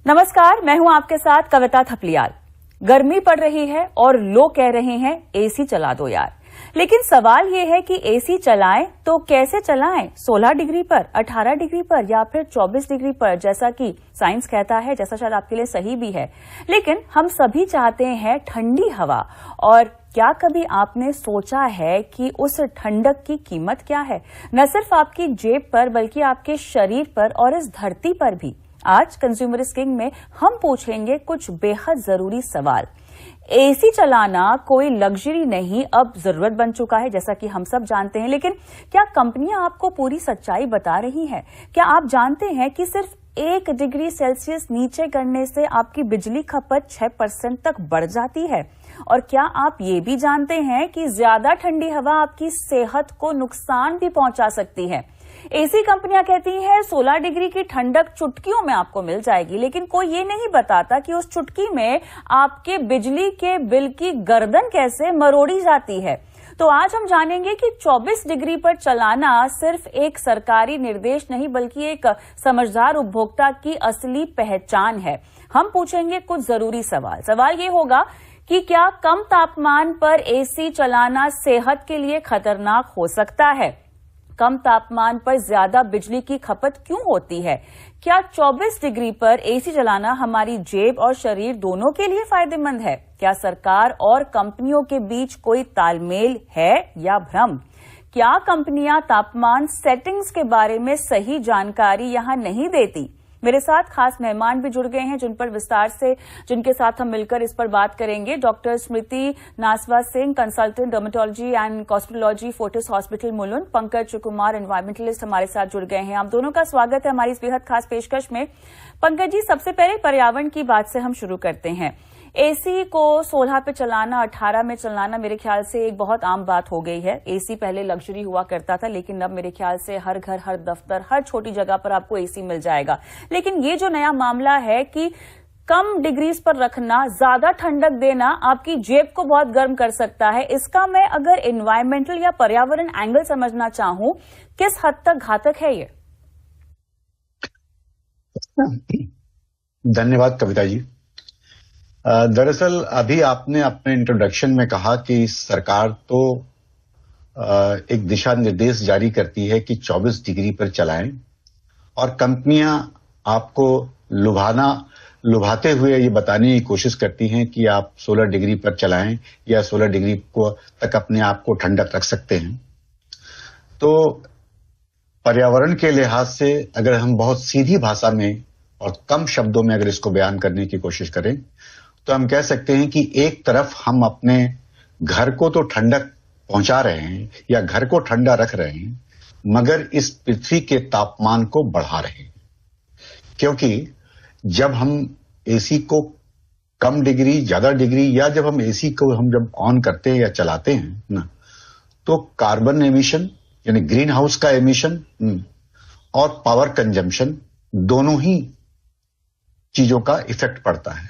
नमस्कार, मैं हूं आपके साथ कविता थपलियाल। गर्मी पड़ रही है और लोग कह रहे हैं एसी चला दो यार। लेकिन सवाल ये है कि एसी चलाएं तो कैसे चलाएं? 16 डिग्री पर, 18 डिग्री पर या फिर 24 डिग्री पर, जैसा कि साइंस कहता है, जैसा शायद आपके लिए सही भी है। लेकिन हम सभी चाहते हैं ठंडी हवा। और क्या कभी आपने सोचा है कि उस ठंडक की कीमत क्या है? न सिर्फ आपकी जेब पर बल्कि आपके शरीर पर और इस धरती पर भी। आज कंज्यूमर किंग में हम पूछेंगे कुछ बेहद जरूरी सवाल। एसी चलाना कोई लग्जरी नहीं, अब जरूरत बन चुका है, जैसा कि हम सब जानते हैं। लेकिन क्या कंपनियां आपको पूरी सच्चाई बता रही हैं? क्या आप जानते हैं कि सिर्फ 1 डिग्री सेल्सियस नीचे करने से आपकी बिजली खपत 6% तक बढ़ जाती है? और क्या आप ये भी जानते हैं कि ज्यादा ठंडी हवा आपकी सेहत को नुकसान भी पहुंचा सकती है? एसी कंपनियां कहती हैं 16 डिग्री की ठंडक चुटकियों में आपको मिल जाएगी, लेकिन कोई ये नहीं बताता कि उस चुटकी में आपके बिजली के बिल की गर्दन कैसे मरोड़ी जाती है। तो आज हम जानेंगे कि 24 डिग्री पर चलाना सिर्फ एक सरकारी निर्देश नहीं बल्कि एक समझदार उपभोक्ता की असली पहचान है। हम पूछेंगे कुछ जरूरी सवाल। सवाल ये होगा कि क्या कम तापमान पर एसी चलाना सेहत के लिए खतरनाक हो सकता है? कम तापमान पर ज्यादा बिजली की खपत क्यों होती है? क्या 24 डिग्री पर एसी चलाना हमारी जेब और शरीर दोनों के लिए फायदेमंद है? क्या सरकार और कंपनियों के बीच कोई तालमेल है या भ्रम? क्या कंपनियां तापमान सेटिंग्स के बारे में सही जानकारी यहां नहीं देती? मेरे साथ खास मेहमान भी जुड़ गए हैं जिनके साथ हम मिलकर इस पर बात करेंगे। Doctor Smriti Naswa Singh, consultant dermatology and cosmetology, Fortis hospital Mulund. Pankaj Kumar, environmentalist, हमारे साथ जुड़ गए हैं। आप दोनों का स्वागत है हमारी इस बेहद खास पेशकश में। पंकज जी, सबसे पहले पर्यावरण की बात से हम शुरू करते हैं। एसी को 16 पे चलाना, 18 में चलाना मेरे ख्याल से एक बहुत आम बात हो गई है। एसी पहले लग्जरी हुआ करता था, लेकिन अब मेरे ख्याल से हर घर, हर दफ्तर, हर छोटी जगह पर आपको एसी मिल जाएगा। लेकिन ये जो नया मामला है कि कम डिग्रीज पर रखना, ज्यादा ठंडक देना आपकी जेब को बहुत गर्म कर सकता है, इसका मैं अगर एनवायरमेंटल या पर्यावरण एंगल समझना चाहूं, किस हद तक घातक है ये? धन्यवाद कविता जी। दरअसल अभी आपने अपने इंट्रोडक्शन में कहा कि सरकार तो एक दिशा निर्देश जारी करती है कि 24 डिग्री पर चलाएं, और कंपनियां आपको लुभाते हुए ये बताने की कोशिश करती हैं कि आप 16 डिग्री पर चलाएं या 16 डिग्री को तक अपने आप को ठंडक रख सकते हैं। तो पर्यावरण के लिहाज से अगर हम बहुत सीधी भाषा में और कम शब्दों में अगर इसको बयान करने की कोशिश करें तो हम कह सकते हैं कि एक तरफ हम अपने घर को तो ठंडक पहुंचा रहे हैं या घर को ठंडा रख रहे हैं, मगर इस पृथ्वी के तापमान को बढ़ा रहे हैं। क्योंकि जब हम एसी को कम डिग्री, ज्यादा डिग्री, या जब हम एसी को जब ऑन करते हैं या चलाते हैं ना, तो कार्बन एमिशन यानी ग्रीन हाउस का एमिशन और पावर कंजम्पशन दोनों ही चीजों का इफेक्ट पड़ता है।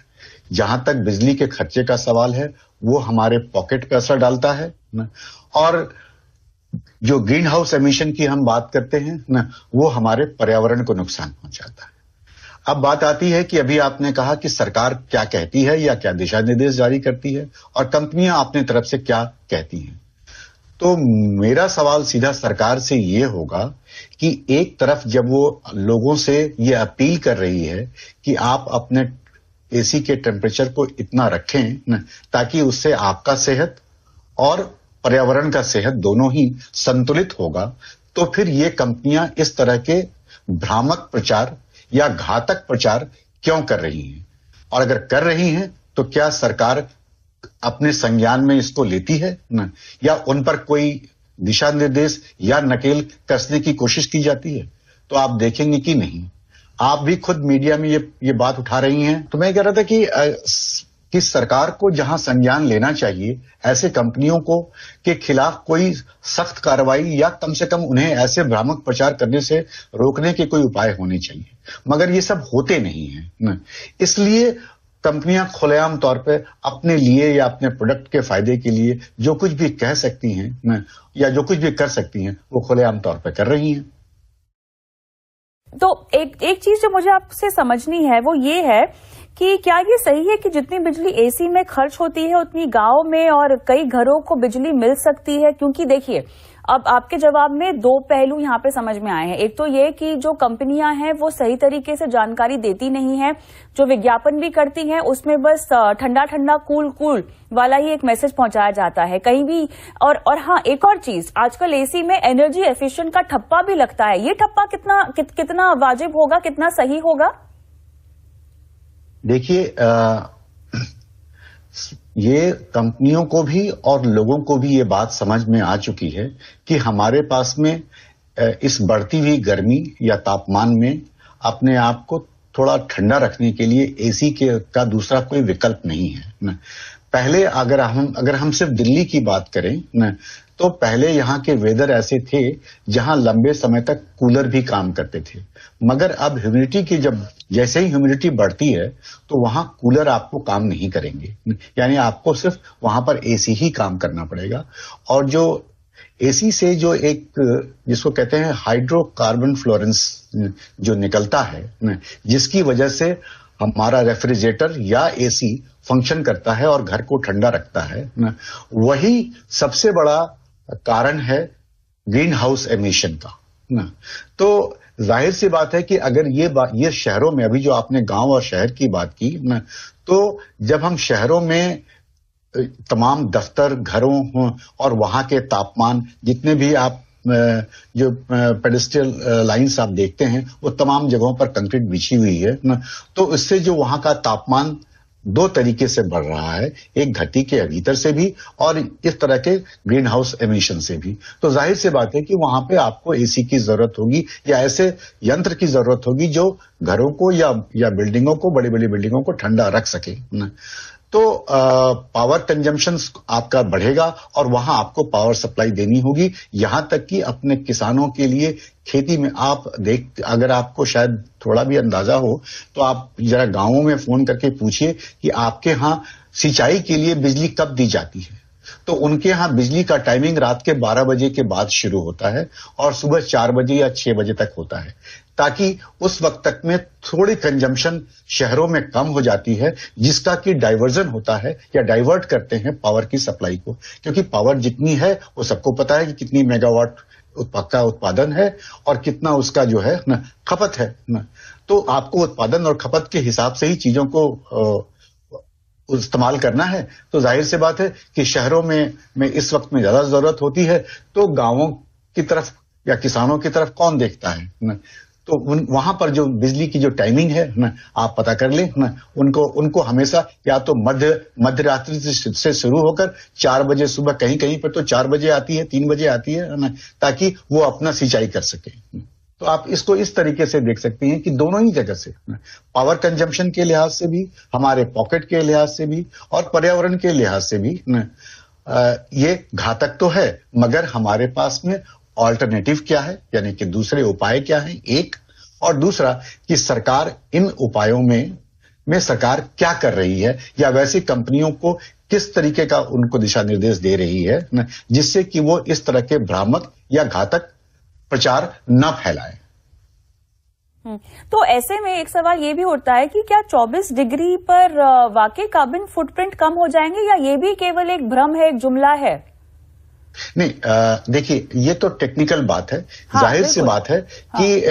जहां तक बिजली के खर्चे का सवाल है, वो हमारे पॉकेट पे असर डालता है ना, और जो ग्रीन हाउस एमिशन की हम बात करते हैं ना, वो हमारे पर्यावरण को नुकसान पहुंचाता है। अब बात आती है कि अभी आपने कहा कि सरकार क्या कहती है या क्या दिशा निर्देश जारी करती है और कंपनियां अपनी तरफ से क्या कहती हैं। तो मेरा सवाल सीधा सरकार से ये होगा कि एक तरफ जब वो लोगों से ये अपील कर रही है कि आप अपने एसी के टेम्परेचर को इतना रखें ताकि उससे आपका सेहत और पर्यावरण का सेहत दोनों ही संतुलित होगा, तो फिर ये कंपनियां इस तरह के भ्रामक प्रचार या घातक प्रचार क्यों कर रही हैं? और अगर कर रही हैं तो क्या सरकार अपने संज्ञान में इसको लेती है ना, या उन पर कोई दिशा निर्देश या नकेल कसने की कोशिश की जाती है? तो आप देखेंगे कि नहीं। आप भी खुद मीडिया में ये बात उठा रही हैं। तो मैं कह रहा था कि सरकार को जहां संज्ञान लेना चाहिए, ऐसे कंपनियों को के खिलाफ कोई सख्त कार्रवाई या कम से कम उन्हें ऐसे भ्रामक प्रचार करने से रोकने के कोई उपाय होने चाहिए, मगर ये सब होते नहीं है ना। इसलिए कंपनियां खुलेआम तौर पे अपने लिए या अपने प्रोडक्ट के फायदे के लिए जो कुछ भी कह सकती हैं ना, या जो कुछ भी कर सकती हैं, वो खुलेआम तौर पे कर रही हैं। तो एक चीज जो मुझे आपसे समझनी है वो ये है कि क्या ये सही है कि जितनी बिजली एसी में खर्च होती है उतनी गांव में और कई घरों को बिजली मिल सकती है? क्योंकि देखिए, अब आपके जवाब में दो पहलू यहाँ पे समझ में आए हैं। एक तो ये कि जो कंपनियां हैं वो सही तरीके से जानकारी देती नहीं है, जो विज्ञापन भी करती हैं उसमें बस ठंडा ठंडा कूल वाला ही एक मैसेज पहुंचाया जाता है कहीं भी। और हाँ, एक और चीज, आजकल एसी में एनर्जी एफिशिएंट का ठप्पा भी लगता है। ये ठप्पा कितना वाजिब होगा, कितना सही होगा? देखिए, ये कंपनियों को भी और लोगों को भी ये बात समझ में आ चुकी है कि हमारे पास में इस बढ़ती हुई गर्मी या तापमान में अपने आप को थोड़ा ठंडा रखने के लिए एसी का दूसरा कोई विकल्प नहीं है ना। पहले अगर हम सिर्फ दिल्ली की बात करें ना, तो पहले यहाँ के वेदर ऐसे थे जहां लंबे समय तक कूलर भी काम करते थे, मगर अब ह्यूमिडिटी की जैसे ही ह्यूमिडिटी बढ़ती है तो वहां कूलर आपको काम नहीं करेंगे, यानी आपको सिर्फ वहां पर एसी ही काम करना पड़ेगा। और जो एसी से जो एक जिसको कहते हैं हाइड्रोकार्बन फ्लोरेंस जो निकलता है, जिसकी वजह से हमारा रेफ्रिजरेटर या एसी फंक्शन करता है और घर को ठंडा रखता है, वही सबसे बड़ा कारण है ग्रीन हाउस एमिशन का ना। तो जाहिर सी बात है कि अगर ये शहरों में, अभी जो आपने गांव और शहर की बात की ना, तो जब हम शहरों में तमाम दफ्तर, घरों और वहां के तापमान, जितने भी आप जो पेडेस्ट्रियल लाइंस आप देखते हैं, वो तमाम जगहों पर कंक्रीट बिछी हुई है ना, तो इससे जो वहां का तापमान दो तरीके से बढ़ रहा है, एक धरती के भीतर से भी और इस तरह के ग्रीन हाउस एमिशन से भी। तो जाहिर सी बात है कि वहां पे आपको एसी की जरूरत होगी या ऐसे यंत्र की जरूरत होगी जो घरों को या बिल्डिंगों को, बड़ी बड़ी बिल्डिंगों को ठंडा रख सके ना। तो पावर कंजम्पशन आपका बढ़ेगा और वहां आपको पावर सप्लाई देनी होगी। यहां तक कि अपने किसानों के लिए खेती में अगर आपको शायद थोड़ा भी अंदाजा हो तो आप जरा गांवों में फोन करके पूछिए कि आपके यहां सिंचाई के लिए बिजली कब दी जाती है। तो उनके यहां बिजली का टाइमिंग रात के 12 बजे के बाद शुरू होता है और सुबह 4 बजे या 6 बजे तक होता है, ताकि उस वक्त तक में थोड़ी कंजम्पशन शहरों में कम हो जाती है, जिसका कि डाइवर्जन होता है या डाइवर्ट करते हैं पावर की सप्लाई को। क्योंकि पावर जितनी है वो सबको पता है कि कितनी मेगावाट का उत्पादन है और कितना उसका जो है ना खपत है ना। तो आपको उत्पादन और खपत के हिसाब से ही चीजों को इस्तेमाल करना है। तो जाहिर सी बात है कि शहरों में इस वक्त में ज्यादा जरूरत होती है, तो गांवों की तरफ या किसानों की तरफ कौन देखता है ना। तो वहां पर जो बिजली की जो टाइमिंग है ना, आप पता कर लें ना, उनको हमेशा या तो मध्य रात्रि से शुरू होकर 4 बजे सुबह, कहीं पर तो 4 बजे आती है, 3 बजे आती है ना, ताकि वो अपना सिंचाई कर सके। तो आप इसको इस तरीके से देख सकते हैं कि दोनों ही जगह से, पावर कंजम्पशन के लिहाज से भी, हमारे पॉकेट के लिहाज से भी और पर्यावरण के लिहाज से भी ये घातक तो है, मगर हमारे पास में ऑल्टरनेटिव क्या है, यानी कि दूसरे उपाय क्या है, एक, और दूसरा कि सरकार इन उपायों में सरकार क्या कर रही है या वैसी कंपनियों को किस तरीके का उनको दिशा निर्देश दे रही है ना, जिससे कि वो इस तरह के भ्रामक या घातक प्रचार न फैलाए। तो ऐसे में एक सवाल ये भी उठता है कि क्या 24 डिग्री पर वाकई कार्बन फुटप्रिंट कम हो जाएंगे या ये भी केवल एक भ्रम है, एक जुमला है? नहीं, देखिए, ये तो टेक्निकल बात है। हाँ, जाहिर सी बात है कि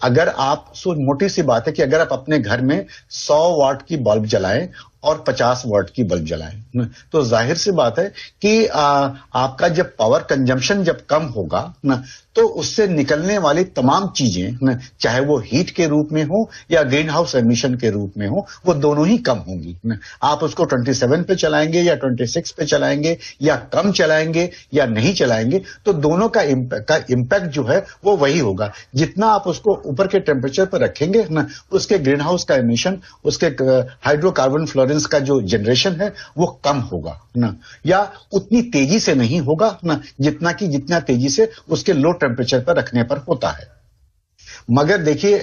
अगर आप मोटी सी बात है कि अगर आप अपने घर में 100 वाट की बल्ब जलाएं और 50 वाट की बल्ब जलाएं, तो जाहिर सी बात है कि आपका जब पावर कंजम्पशन जब कम होगा ना, तो उससे निकलने वाली तमाम चीजें, चाहे वो हीट के रूप में हो या ग्रीन हाउस एमिशन के रूप में हो, वो दोनों ही कम होंगी। आप उसको 27 पे चलाएंगे या 26 पे चलाएंगे या कम चलाएंगे या नहीं चलाएंगे, तो दोनों का इम्पैक्ट जो है वो वही होगा। जितना आप उसको ऊपर के टेम्परेचर पर रखेंगे ना, उसके ग्रीन हाउस का एमिशन, उसके हाइड्रोकार्बन फ्लोरेंस का जो जनरेशन है वो कम होगा ना, या उतनी तेजी से नहीं होगा ना जितना तेजी से उसके लो टेम्परेचर पर रखने पर होता है। मगर देखिए,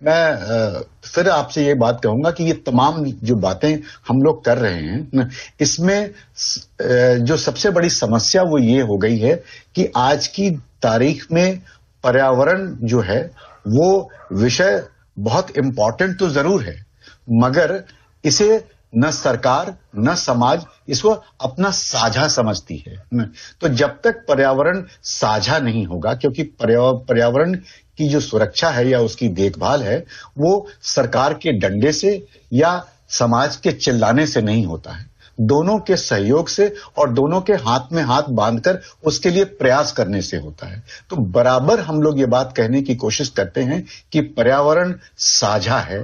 मैं फिर आपसे ये बात कहूंगा कि ये तमाम जो बातें हम लोग कर रहे हैं ना, इसमें जो सबसे बड़ी समस्या वो ये हो गई है कि आज की तारीख में पर्यावरण जो है वो विषय बहुत इंपॉर्टेंट तो जरूर है, मगर इसे न सरकार न समाज इसको अपना साझा समझती है। तो जब तक पर्यावरण साझा नहीं होगा, क्योंकि पर्यावरण की जो सुरक्षा है या उसकी देखभाल है वो सरकार के डंडे से या समाज के चिल्लाने से नहीं होता है, दोनों के सहयोग से और दोनों के हाथ में हाथ बांधकर उसके लिए प्रयास करने से होता है। तो बराबर हम लोग ये बात कहने की कोशिश करते हैं कि पर्यावरण साझा है,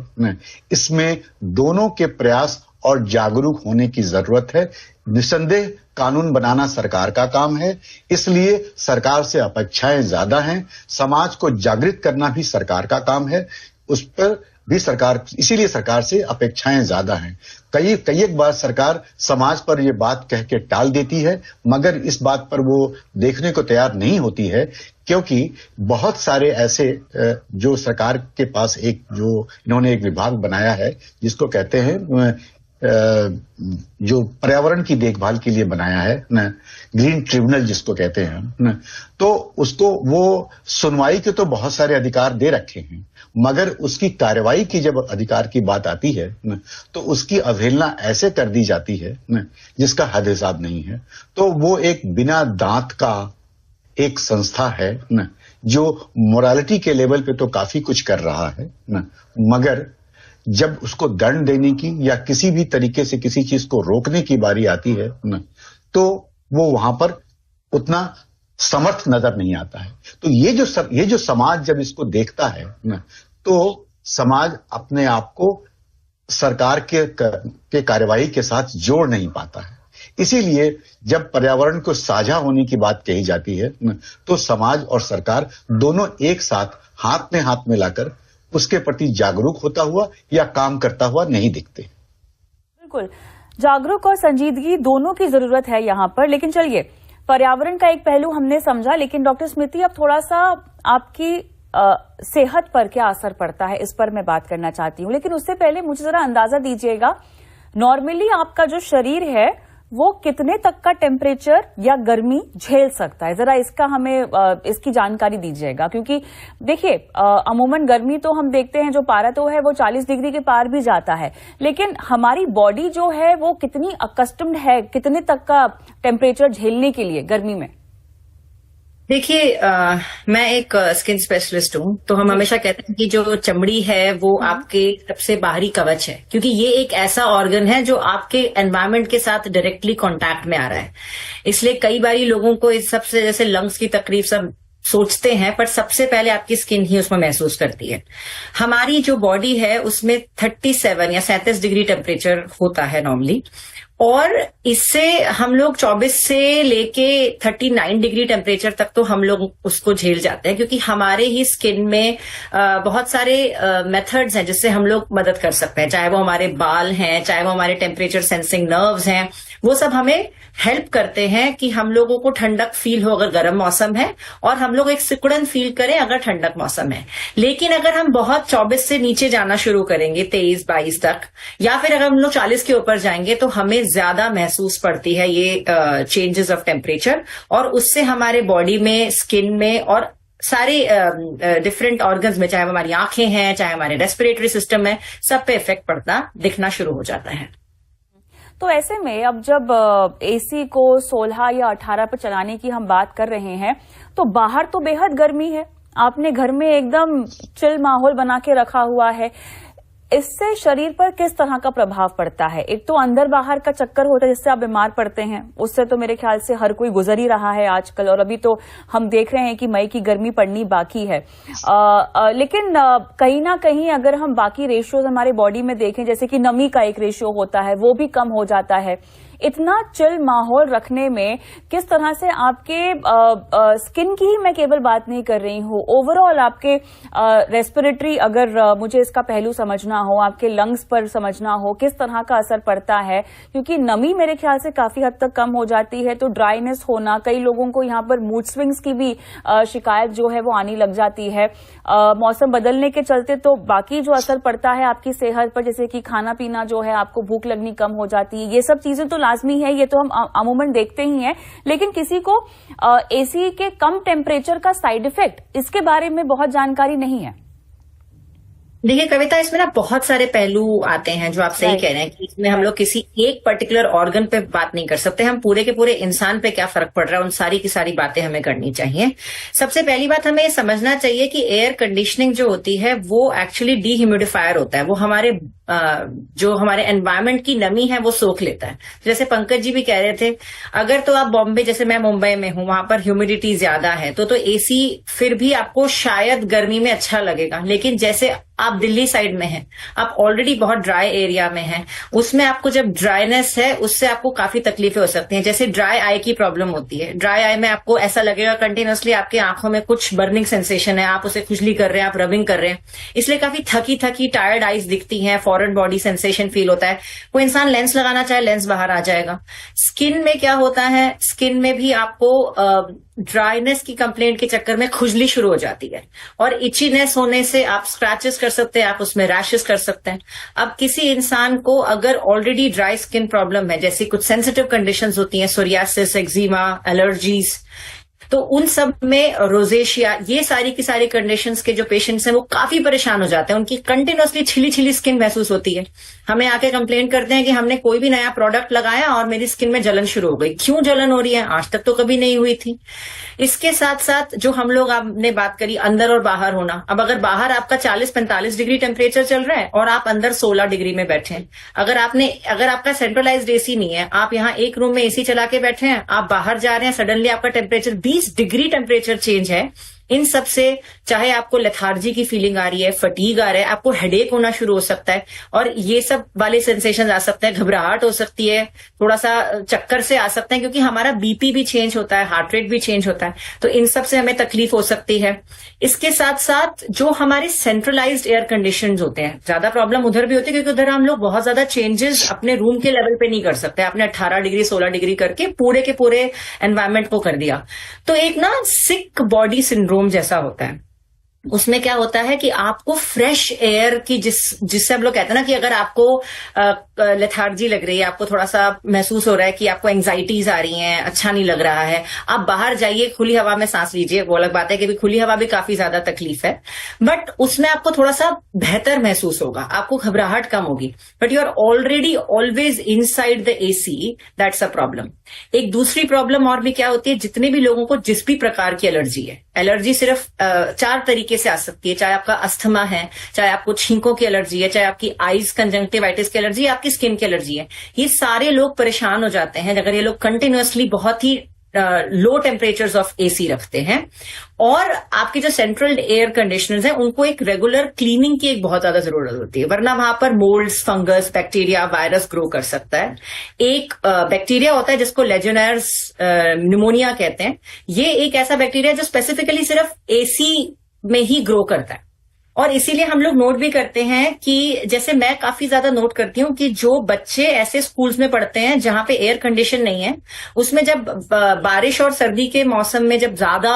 इसमें दोनों के प्रयास और जागरूक होने की जरूरत है। निसंदेह कानून बनाना सरकार का काम है, इसलिए सरकार से अपेक्षाएं ज्यादा हैं। समाज को जागृत करना भी सरकार का काम है, उस पर भी इसीलिए सरकार से अपेक्षाएं ज्यादा हैं। कई एक बार सरकार समाज पर यह बात कह के टाल देती है, मगर इस बात पर वो देखने को तैयार नहीं होती है, क्योंकि बहुत सारे ऐसे जो सरकार के पास इन्होंने एक विभाग बनाया है जिसको कहते हैं जो पर्यावरण की देखभाल के लिए बनाया है न, ग्रीन ट्रिब्यूनल जिसको कहते हैं न, तो उसको वो सुनवाई के तो बहुत सारे अधिकार दे रखे हैं, मगर उसकी कार्रवाई की जब अधिकार की बात आती है न, तो उसकी अवहेलना ऐसे कर दी जाती है न, जिसका हद हिसाब नहीं है। तो वो एक बिना दांत का एक संस्था है न, जो मोरालिटी के लेवल पे तो काफी कुछ कर रहा है न, मगर जब उसको दंड देने की या किसी भी तरीके से किसी चीज को रोकने की बारी आती है न, तो वो वहां पर उतना समर्थ नजर नहीं आता है। तो ये जो समाज जब इसको देखता है न, तो समाज अपने आप को सरकार के कार्यवाही के साथ जोड़ नहीं पाता है। इसीलिए जब पर्यावरण को साझा होने की बात कही जाती है न, तो समाज और सरकार दोनों एक साथ हाथ में हाथ मिलाकर उसके प्रति जागरूक होता हुआ या काम करता हुआ नहीं दिखते। बिल्कुल, जागरूक और संजीदगी दोनों की जरूरत है यहाँ पर। लेकिन चलिए, पर्यावरण का एक पहलू हमने समझा, लेकिन डॉक्टर स्मृति अब थोड़ा सा आपकी सेहत पर क्या असर पड़ता है इस पर मैं बात करना चाहती हूँ। लेकिन उससे पहले मुझे जरा अंदाजा दीजिएगा, नॉर्मली आपका जो शरीर है वो कितने तक का टेम्परेचर या गर्मी झेल सकता है, जरा इसका हमें इसकी जानकारी दीजिएगा। क्योंकि देखिए, अमूमन गर्मी तो हम देखते हैं जो पारा तो है वो 40 डिग्री के पार भी जाता है, लेकिन हमारी बॉडी जो है वो कितनी अकस्टम्ड है कितने तक का टेम्परेचर झेलने के लिए गर्मी में? देखिए, मैं एक स्किन स्पेशलिस्ट हूँ, तो हम हमेशा कहते हैं कि जो चमड़ी है वो आपके सबसे बाहरी कवच है, क्योंकि ये एक ऐसा ऑर्गन है जो आपके एनवायरनमेंट के साथ डायरेक्टली कांटेक्ट में आ रहा है। इसलिए कई बारी लोगों को इस सबसे, जैसे लंग्स की तकलीफ सब सोचते हैं, पर सबसे पहले आपकी स्किन ही उसमें महसूस करती है। हमारी जो बॉडी है उसमें 37 या 37 डिग्री टेम्परेचर होता है नॉर्मली, और इससे हम लोग 24 से लेके 39 डिग्री टेम्परेचर तक तो हम लोग उसको झेल जाते हैं, क्योंकि हमारे ही स्किन में बहुत सारे मेथड्स हैं जिससे हम लोग मदद कर सकते हैं, चाहे वो हमारे बाल हैं, चाहे वो हमारे टेम्परेचर सेंसिंग नर्व्स हैं, वो सब हमें हेल्प करते हैं कि हम लोगों को ठंडक फील हो अगर गर्म मौसम है, और हम लोग एक सिकुड़न फील करें अगर ठंडक मौसम है। लेकिन अगर हम बहुत 24 से नीचे जाना शुरू करेंगे 23-22 तक, या फिर अगर हम लोग 40 के ऊपर जाएंगे, तो हमें ज्यादा महसूस पड़ती है ये चेंजेस ऑफ टेम्परेचर, और उससे हमारे बॉडी में, स्किन में और सारे डिफरेंट ऑर्गन्स में, चाहे हमारी आंखें हैं, चाहे हमारे रेस्पिरेटरी सिस्टम है, सब पे इफेक्ट पड़ना दिखना शुरू हो जाता है। तो ऐसे में अब जब एसी को 16 या 18 पर चलाने की हम बात कर रहे हैं, तो बाहर तो बेहद गर्मी है, आपने घर में एकदम चिल माहौल बना के रखा हुआ है, इससे शरीर पर किस तरह का प्रभाव पड़ता है? एक तो अंदर बाहर का चक्कर होता है जिससे आप बीमार पड़ते हैं, उससे तो मेरे ख्याल से हर कोई गुजर ही रहा है आजकल, और अभी तो हम देख रहे हैं कि मई की गर्मी पड़नी बाकी है। लेकिन कहीं ना कहीं अगर हम बाकी रेशियोज हमारे बॉडी में देखें, जैसे कि नमी का एक रेशियो होता है वो भी कम हो जाता है। इतना चिल माहौल रखने में किस तरह से आपके स्किन की ही मैं केवल बात नहीं कर रही हूँ, ओवरऑल आपके रेस्पिरेटरी, अगर मुझे इसका पहलू समझना हो, आपके लंग्स पर समझना हो, किस तरह का असर पड़ता है? क्योंकि नमी मेरे ख्याल से काफी हद तक कम हो जाती है, तो ड्राइनेस होना, कई लोगों को यहाँ पर मूड स्विंग्स की भी शिकायत जो है वो आने लग जाती है। मौसम बदलने के चलते तो बाकी जो असर पड़ता है आपकी सेहत पर, जैसे कि खाना पीना जो है, आपको भूख लगनी कम हो जाती है, ये सब चीजें तो लाजमी है, ये तो हम अमूमन देखते ही हैं। लेकिन किसी को एसी के कम टेम्परेचर का साइड इफेक्ट, इसके बारे में बहुत जानकारी नहीं है। देखिए कविता, इसमें ना बहुत सारे पहलू आते हैं जो आप सही कह रहे हैं कि इसमें हम लोग किसी एक पर्टिकुलर ऑर्गन पे बात नहीं कर सकते, हम पूरे के पूरे इंसान पे क्या फर्क पड़ रहा है उन सारी की सारी बातें हमें करनी चाहिए। सबसे पहली बात हमें ये समझना चाहिए कि एयर कंडीशनिंग जो होती है वो एक्चुअली डीह्यूमिडिफायर होता है, वो हमारे जो हमारे एनवायरमेंट की नमी है वो सोख लेता है। जैसे पंकज जी भी कह रहे थे, अगर तो आप बॉम्बे, जैसे मैं मुंबई में हूं, वहां पर ह्यूमिडिटी ज्यादा है तो एसी फिर भी आपको शायद गर्मी में अच्छा लगेगा, लेकिन जैसे आप दिल्ली साइड में हैं, आप ऑलरेडी बहुत ड्राई एरिया में हैं, उसमें आपको जब ड्राइनेस है उससे आपको काफी तकलीफें हो सकती हैं। जैसे ड्राई आई की प्रॉब्लम होती है, ड्राई आई में आपको ऐसा लगेगा कंटिन्यूअसली आपकी आंखों में कुछ बर्निंग सेंसेशन है, आप उसे खुजली कर रहे हैं, आप रबिंग कर रहे हैं, इसलिए काफी थकी थकी टायर्ड आईज दिखती हैं, फॉरेन बॉडी सेंसेशन फील होता है। कोई इंसान लेंस लगाना चाहे लेंस बाहर आ जाएगा। स्किन में क्या होता है, स्किन में भी आपको ड्राइनेस की कंप्लेंट के चक्कर में खुजली शुरू हो जाती है, और इचीनेस होने से आप स्क्रैचेस कर सकते हैं, आप उसमें रैशेस कर सकते हैं। अब किसी इंसान को अगर ऑलरेडी ड्राई स्किन प्रॉब्लम है, जैसी कुछ सेंसिटिव कंडीशंस होती हैं, सोरियासिस, एक्जिमा, एलर्जीज, तो उन सब में रोजेशिया, ये सारी की सारी कंडीशंस के जो पेशेंट्स हैं वो काफी परेशान हो जाते हैं, उनकी कंटिन्यूअसली छिली छिली स्किन महसूस होती है। हमें आके कंप्लेन करते हैं कि हमने कोई भी नया प्रोडक्ट लगाया और मेरी स्किन में जलन शुरू हो गई। क्यों जलन हो रही है, आज तक तो कभी नहीं हुई थी। इसके साथ साथ जो हम लोग आपने बात करी अंदर और बाहर होना, अब अगर बाहर आपका 40-45 डिग्री टेम्परेचर चल रहा है और आप अंदर 16 डिग्री में बैठे हैं, अगर आपका सेंट्रलाइज्ड एसी नहीं है, आप यहाँ एक रूम में एसी चला के बैठे हैं, आप बाहर जा रहे हैं, सडनली आपका टेम्परेचर 20 डिग्री टेम्परेचर चेंज है, इन सब से चाहे आपको लेथार्जी की फीलिंग आ रही है, फटीग आ रहा है, आपको हेडेक होना शुरू हो सकता है, और ये सब वाले सेंसेशन आ सकते हैं, घबराहट हो सकती है, थोड़ा सा चक्कर से आ सकते हैं, क्योंकि हमारा बीपी भी चेंज होता है, हार्ट रेट भी चेंज होता है, तो इन सब से हमें तकलीफ हो सकती है। इसके साथ साथ जो हमारे सेंट्रलाइज्ड एयर कंडीशंस होते हैं, ज्यादा प्रॉब्लम उधर भी होती है, क्योंकि उधर हम लोग बहुत ज्यादा चेंजेस अपने रूम के लेवल पे नहीं कर सकते। आपने 18 डिग्री 16 डिग्री करके पूरे के पूरे एनवायरमेंट को कर दिया, तो एक ना सिक बॉडी सिंड्रोम जैसा होता है। उसमें क्या होता है कि आपको फ्रेश एयर की जिससे हम लोग कहते हैं ना कि अगर आपको लेथार्जी लग रही है, आपको थोड़ा सा महसूस हो रहा है कि आपको एंजाइटीज आ रही हैं, अच्छा नहीं लग रहा है, आप बाहर जाइए, खुली हवा में सांस लीजिए। वो अलग बात है कि खुली हवा भी काफी ज्यादा तकलीफ है, बट उसमें आपको थोड़ा सा बेहतर महसूस होगा, आपको घबराहट कम होगी, but you are already always inside the AC, that's a problem. एक दूसरी प्रॉब्लम और भी क्या होती है, जितने भी लोगों को जिस भी प्रकार की एलर्जी है, एलर्जी सिर्फ 4 तरीके से आ सकती है, चाहे आपका अस्थमा है, चाहे आपको छींकों की एलर्जी है, चाहे आपकी आईज कंजंक्टिवाइटिस की एलर्जी है, आपकी स्किन की एलर्जी है। ये सारे लोग परेशान हो जाते हैं अगर ये लोग कंटिन्यूअसली बहुत ही लो टेम्परेचर्स ऑफ एसी रखते हैं, और आपके जो सेंट्रल एयर कंडीशनर्स हैं उनको एक रेगुलर क्लीनिंग की एक बहुत ज्यादा जरूरत होती है, वरना वहां पर moulds, fungus, bacteria, virus grow कर सकता है। एक बैक्टीरिया होता है जिसको लेजियोनेयर्स न्यूमोनिया कहते हैं। ये एक ऐसा बैक्टीरिया जो स्पेसिफिकली सिर्फ एसी में ही ग्रो करता है, और इसीलिए हम लोग नोट भी करते हैं कि जैसे मैं काफी ज्यादा नोट करती हूँ कि जो बच्चे ऐसे स्कूल्स में पढ़ते हैं जहां पे एयर कंडीशन नहीं है, उसमें जब बारिश और सर्दी के मौसम में जब ज्यादा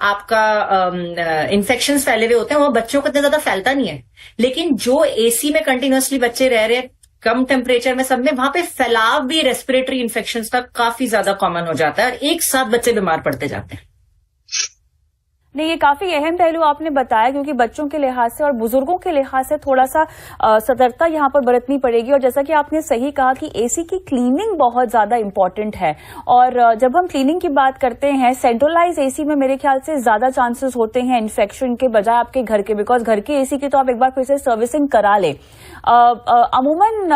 आपका इन्फेक्शंस फैले हुए होते हैं, वो बच्चों को इतना ज्यादा फैलता नहीं है। लेकिन जो एसी में कंटिन्यूअसली बच्चे रह रहे हैं कम टेम्परेचर में, सब में, वहां पे फैलाव भी रेस्पिरेटरी इन्फेक्शंस का काफी ज्यादा कॉमन हो जाता है, और एक साथ बच्चे बीमार पड़ते जाते हैं। नहीं, ये काफी अहम पहलू आपने बताया, क्योंकि बच्चों के लिहाज से और बुजुर्गों के लिहाज से थोड़ा सा सतर्कता यहाँ पर बरतनी पड़ेगी। और जैसा कि आपने सही कहा कि एसी की क्लीनिंग बहुत ज्यादा इंपॉर्टेंट है, और जब हम क्लीनिंग की बात करते हैं, सेंट्रलाइज एसी में मेरे ख्याल से ज्यादा चांसेस होते हैं इन्फेक्शन के बजाय आपके घर के, बिकॉज घर के एसी की तो आप एक बार फिर से सर्विसिंग करा ले। अमूमन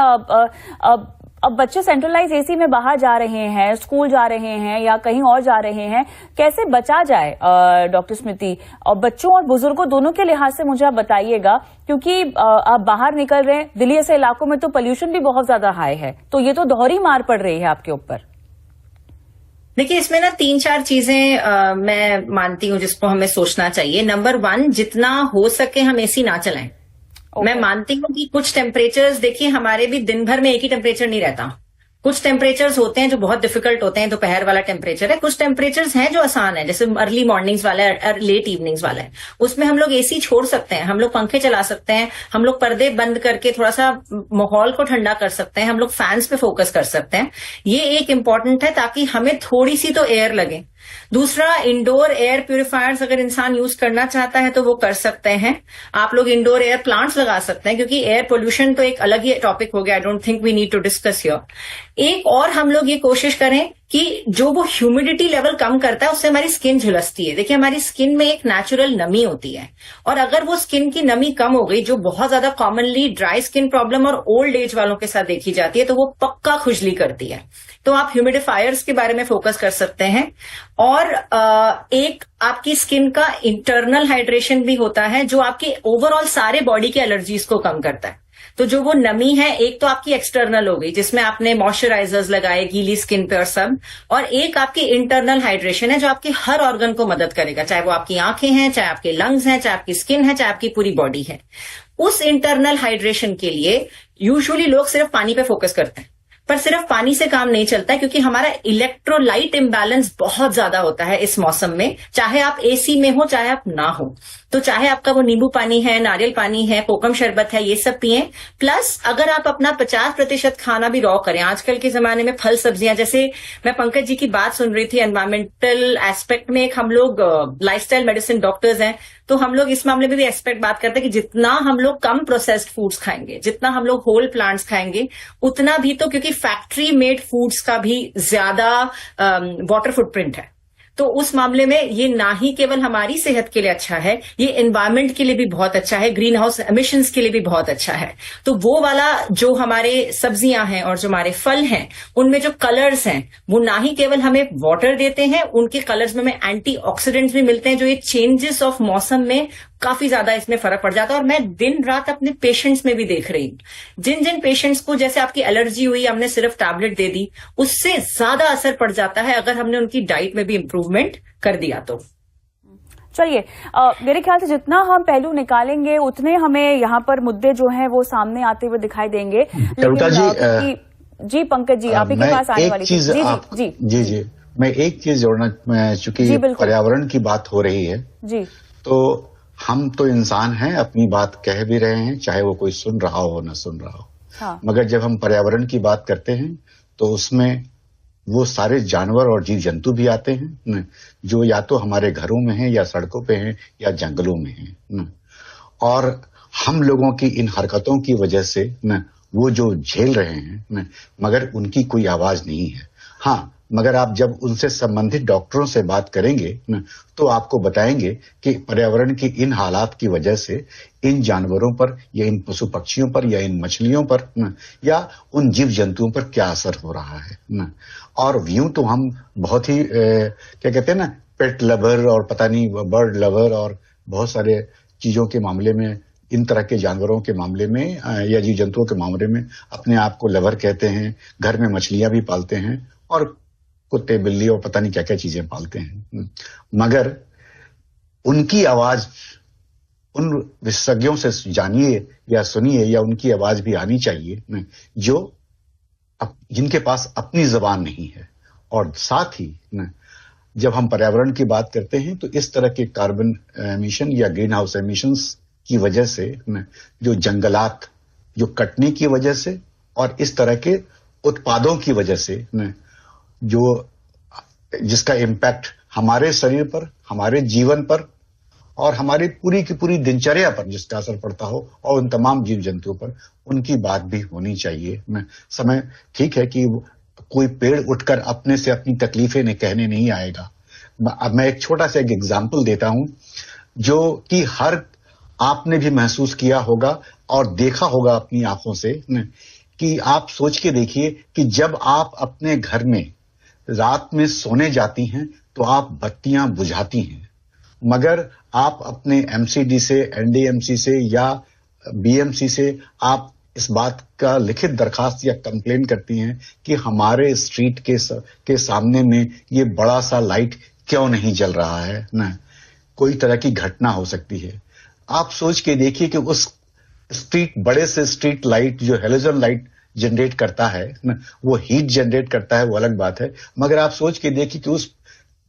अब बच्चे सेंट्रलाइज एसी में बाहर जा रहे हैं, स्कूल जा रहे हैं या कहीं और जा रहे हैं, कैसे बचा जाए डॉक्टर स्मृति? और बच्चों और बुजुर्गों दोनों के लिहाज से मुझे आप बताइएगा, क्योंकि आप बाहर निकल रहे हैं, दिल्ली ऐसे इलाकों में तो पोल्यूशन भी बहुत ज्यादा हाई है, तो ये तो दोहरी मार पड़ रही है आपके ऊपर। देखिए, इसमें ना 3-4 चीजें मैं मानती हूँ जिसको हमें सोचना चाहिए। नंबर 1, जितना हो सके हम एसी ना चलाएं। मैं मानती हूँ कि कुछ टेम्परेचर्स, देखिए हमारे भी दिन भर में एक ही टेम्परेचर नहीं रहता, कुछ टेम्परेचर्स होते हैं जो बहुत डिफिकल्ट होते हैं, दोपहर वाला टेम्परेचर है, कुछ टेम्परेचर्स हैं जो आसान है, जैसे अर्ली मॉर्निंग्स वाला है, लेट इवनिंग्स वाला है, उसमें हम लोग एसी छोड़ सकते हैं, हम लोग पंखे चला सकते हैं, हम लोग पर्दे बंद करके थोड़ा सा माहौल को ठंडा कर सकते हैं, हम लोग फैंस पे फोकस कर सकते हैं। ये एक इम्पॉर्टेंट है ताकि हमें थोड़ी सी तो एयर लगे। दूसरा, इंडोर एयर प्यूरिफायर्स अगर इंसान यूज करना चाहता है तो वो कर सकते हैं। आप लोग इंडोर एयर प्लांट्स लगा सकते हैं, क्योंकि एयर पोल्यूशन तो एक अलग ही टॉपिक हो गया, I don't think we need to discuss here. एक और हम लोग ये कोशिश करें कि जो वो ह्यूमिडिटी लेवल कम करता है उससे हमारी स्किन झुलसती है। देखिए, हमारी स्किन में एक नेचुरल नमी होती है, और अगर वो स्किन की नमी कम हो गई, जो बहुत ज्यादा कॉमनली ड्राई स्किन प्रॉब्लम और ओल्ड एज वालों के साथ देखी जाती है, तो वो पक्का खुजली करती है। तो आप ह्यूमिडिफायर्स के बारे में फोकस कर सकते हैं। और एक आपकी स्किन का इंटरनल हाइड्रेशन भी होता है, जो आपके ओवरऑल सारे बॉडी के एलर्जीज को कम करता है। तो जो वो नमी है, एक तो आपकी एक्सटर्नल हो गई जिसमें आपने मॉइस्चराइजर्स लगाए गीली स्किन पे और सब, और एक आपकी इंटरनल हाइड्रेशन है जो आपके हर ऑर्गन को मदद करेगा, चाहे वो आपकी आंखें हैं, चाहे आपके लंग्स हैं, चाहे आपकी स्किन है, चाहे आपकी पूरी बॉडी है। उस इंटरनल हाइड्रेशन के लिए यूजुअली लोग सिर्फ पानी पे फोकस करते हैं, पर सिर्फ पानी से काम नहीं चलता है, क्योंकि हमारा इलेक्ट्रोलाइट इम्बैलेंस बहुत ज्यादा होता है इस मौसम में, चाहे आप एसी में हो चाहे आप ना हो। तो चाहे आपका वो नींबू पानी है, नारियल पानी है, कोकम शरबत है, ये सब पिएं। प्लस अगर आप अपना 50% खाना भी रॉ करें, आजकल के जमाने में फल सब्जियां, जैसे मैं पंकज जी की बात सुन रही थी, एनवायरमेंटल एस्पेक्ट में एक हम लोग लाइफस्टाइल मेडिसिन डॉक्टर्स हैं, तो हम लोग इस मामले में भी एक्सपेक्ट बात करते हैं कि जितना हम लोग कम प्रोसेस्ड फूड्स खाएंगे, जितना हम लोग होल प्लांट्स खाएंगे, उतना भी, तो क्योंकि फैक्ट्री मेड फूड्स का भी ज्यादा वाटर फुटप्रिंट है, तो उस मामले में ये ना ही केवल हमारी सेहत के लिए अच्छा है, ये एनवायरमेंट के लिए भी बहुत अच्छा है, ग्रीन हाउस एमिशंस के लिए भी बहुत अच्छा है। तो वो वाला जो हमारे सब्जियां हैं और जो हमारे फल हैं, उनमें जो कलर्स हैं, वो ना ही केवल हमें वाटर देते हैं, उनके कलर्स में हमें एंटीऑक्सीडेंट्स भी मिलते हैं, जो ये चेंजेस ऑफ मौसम में काफी ज्यादा इसमें फर्क पड़ जाता है। और मैं दिन रात अपने पेशेंट्स में भी देख रही हूँ, जिन जिन पेशेंट्स को जैसे आपकी एलर्जी हुई, हमने सिर्फ टैबलेट दे दी, उससे ज्यादा असर पड़ जाता है अगर हमने उनकी डाइट में भी इंप्रूवमेंट कर दिया तो। चलिए, मेरे ख्याल से जितना हम पहलू निकालेंगे उतने हमें यहाँ पर मुद्दे जो हैं वो सामने आते हुए दिखाई देंगे। लेकिन जी पंकज जी, आप ही के पास आने वाली थी। जी, मैं एक चीज जोड़ना, चूंकि पर्यावरण की बात हो रही है जी, तो हम तो इंसान हैं, अपनी बात कह भी रहे हैं, चाहे वो कोई सुन रहा हो ना सुन रहा हो। हाँ। मगर जब हम पर्यावरण की बात करते हैं तो उसमें वो सारे जानवर और जीव जंतु भी आते हैं जो या तो हमारे घरों में हैं, या सड़कों पे हैं, या जंगलों में हैं। और हम लोगों की इन हरकतों की वजह से वो जो झेल रहे हैं, मगर उनकी कोई आवाज नहीं है। हाँ, मगर आप जब उनसे संबंधित डॉक्टरों से बात करेंगे तो आपको बताएंगे कि पर्यावरण की इन हालात की वजह से इन जानवरों पर, या इन पशु पक्षियों पर, या इन मछलियों पर, या उन जीव जंतुओं पर क्या असर हो रहा है। और यूं तो हम बहुत ही क्या कहते हैं ना, पेट लवर और पता नहीं बर्ड लवर और बहुत सारे चीजों के मामले में, इन तरह के जानवरों के मामले में या जीव जंतुओं के मामले में अपने आप को लवर कहते हैं। घर में मछलियां भी पालते हैं और कुत्ते बिल्ली और पता नहीं क्या क्या चीजें पालते हैं, मगर उनकी आवाज उन विशेषज्ञों से जानिए या सुनिए, या उनकी आवाज भी आनी चाहिए जो जिनके पास अपनी जबान नहीं है। और साथ ही जब हम पर्यावरण की बात करते हैं तो इस तरह के कार्बन एमिशन या ग्रीन हाउस एमिशंस की वजह से, जो जंगलात जो कटने की वजह से और इस तरह के उत्पादों की वजह से, जो जिसका इम्पैक्ट हमारे शरीर पर, हमारे जीवन पर और हमारी पूरी की पूरी दिनचर्या पर जिसका असर पड़ता हो, और उन तमाम जीव जंतुओं पर, उनकी बात भी होनी चाहिए। समय ठीक है कि कोई पेड़ उठकर अपने से अपनी तकलीफें कहने नहीं आएगा। अब मैं एक छोटा सा एक एग्जाम्पल देता हूं, जो कि हर आपने भी महसूस किया होगा और देखा होगा अपनी आंखों से, कि आप सोच के देखिए कि जब आप अपने घर में रात में सोने जाती हैं तो आप बत्तियां बुझाती हैं, मगर आप अपने एमसीडी से, एनडीएमसी से या बीएमसी से आप इस बात का लिखित दरखास्त या कंप्लेन करती हैं कि हमारे स्ट्रीट के सामने में ये बड़ा सा लाइट क्यों नहीं जल रहा है ना। कोई तरह की घटना हो सकती है। आप सोच के देखिए कि उस बड़े से स्ट्रीट लाइट जो हेलोजन लाइट जनरेट करता है ना, वो हीट जनरेट करता है, वो अलग बात है, मगर आप सोच के देखिए कि उस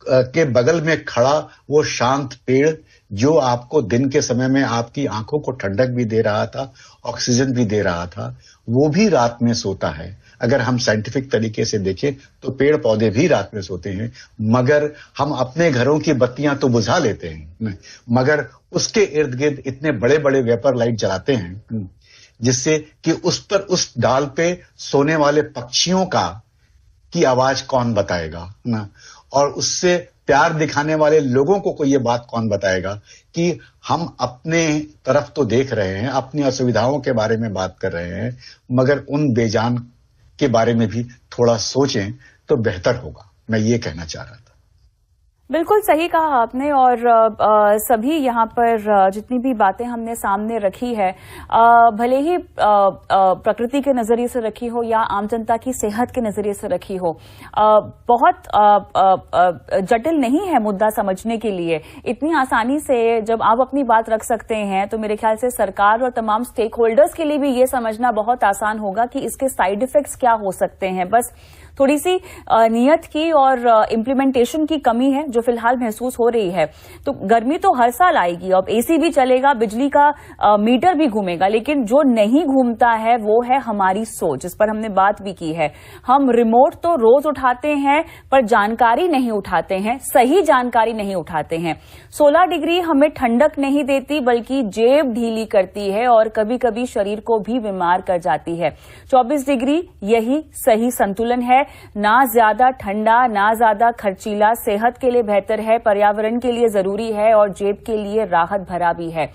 के बगल में खड़ा वो शांत पेड़ जो आपको दिन के समय में आपकी आंखों को ठंडक भी दे रहा था, ऑक्सीजन भी दे रहा था, वो भी रात में सोता है। अगर हम साइंटिफिक तरीके से देखें तो पेड़ पौधे भी रात में सोते हैं, मगर हम अपने घरों की बत्तियां तो बुझा लेते हैं, मगर उसके इर्द गिर्द इतने बड़े बड़े वेपर लाइट जलाते हैं जिससे कि उस डाल पे सोने वाले पक्षियों की आवाज कौन बताएगा ना, और उससे प्यार दिखाने वाले लोगों को ये बात कौन बताएगा कि हम अपने तरफ तो देख रहे हैं, अपनी असुविधाओं के बारे में बात कर रहे हैं, मगर उन बेजान के बारे में भी थोड़ा सोचें तो बेहतर होगा। मैं ये कहना चाह रहा था। बिल्कुल सही कहा आपने। और सभी यहाँ पर जितनी भी बातें हमने सामने रखी है, भले ही प्रकृति के नजरिए से रखी हो या आम जनता की सेहत के नजरिए से रखी हो, बहुत जटिल नहीं है मुद्दा समझने के लिए। इतनी आसानी से जब आप अपनी बात रख सकते हैं तो मेरे ख्याल से सरकार और तमाम स्टेक होल्डर्स के लिए भी ये समझना बहुत आसान होगा कि इसके साइड इफेक्ट्स क्या हो सकते हैं। बस थोड़ी सी नियत की और इम्प्लीमेंटेशन की कमी है जो फिलहाल महसूस हो रही है। तो गर्मी तो हर साल आएगी, अब एसी भी चलेगा, बिजली का मीटर भी घूमेगा, लेकिन जो नहीं घूमता है वो है हमारी सोच, जिस पर हमने बात भी की है। हम रिमोट तो रोज उठाते हैं पर जानकारी नहीं उठाते हैं, सही जानकारी नहीं उठाते हैं। 16 डिग्री हमें ठंडक नहीं देती बल्कि जेब ढीली करती है और कभी कभी शरीर को भी बीमार कर जाती है। 24 डिग्री यही सही संतुलन है, ना ज्यादा ठंडा ना ज्यादा खर्चीला, सेहत के लिए बेहतर है, पर्यावरण के लिए जरूरी है और जेब के लिए राहत भरा भी है।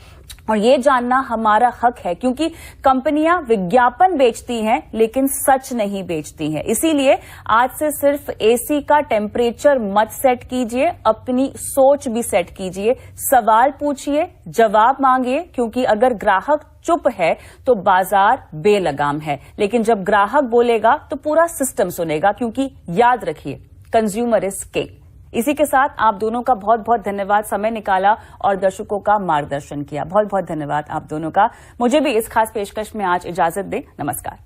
और ये जानना हमारा हक है क्योंकि कंपनियां विज्ञापन बेचती हैं लेकिन सच नहीं बेचती हैं। इसीलिए आज से सिर्फ एसी का टेम्परेचर मत सेट कीजिए, अपनी सोच भी सेट कीजिए, सवाल पूछिए, जवाब मांगिए, क्योंकि अगर ग्राहक चुप है तो बाजार बेलगाम है, लेकिन जब ग्राहक बोलेगा तो पूरा सिस्टम सुनेगा, क्योंकि याद रखिए कंज्यूमर इज किंग। इसी के साथ आप दोनों का बहुत बहुत धन्यवाद, समय निकाला और दर्शकों का मार्गदर्शन किया। बहुत बहुत धन्यवाद आप दोनों का। मुझे भी इस खास पेशकश में आज इजाजत दें। नमस्कार।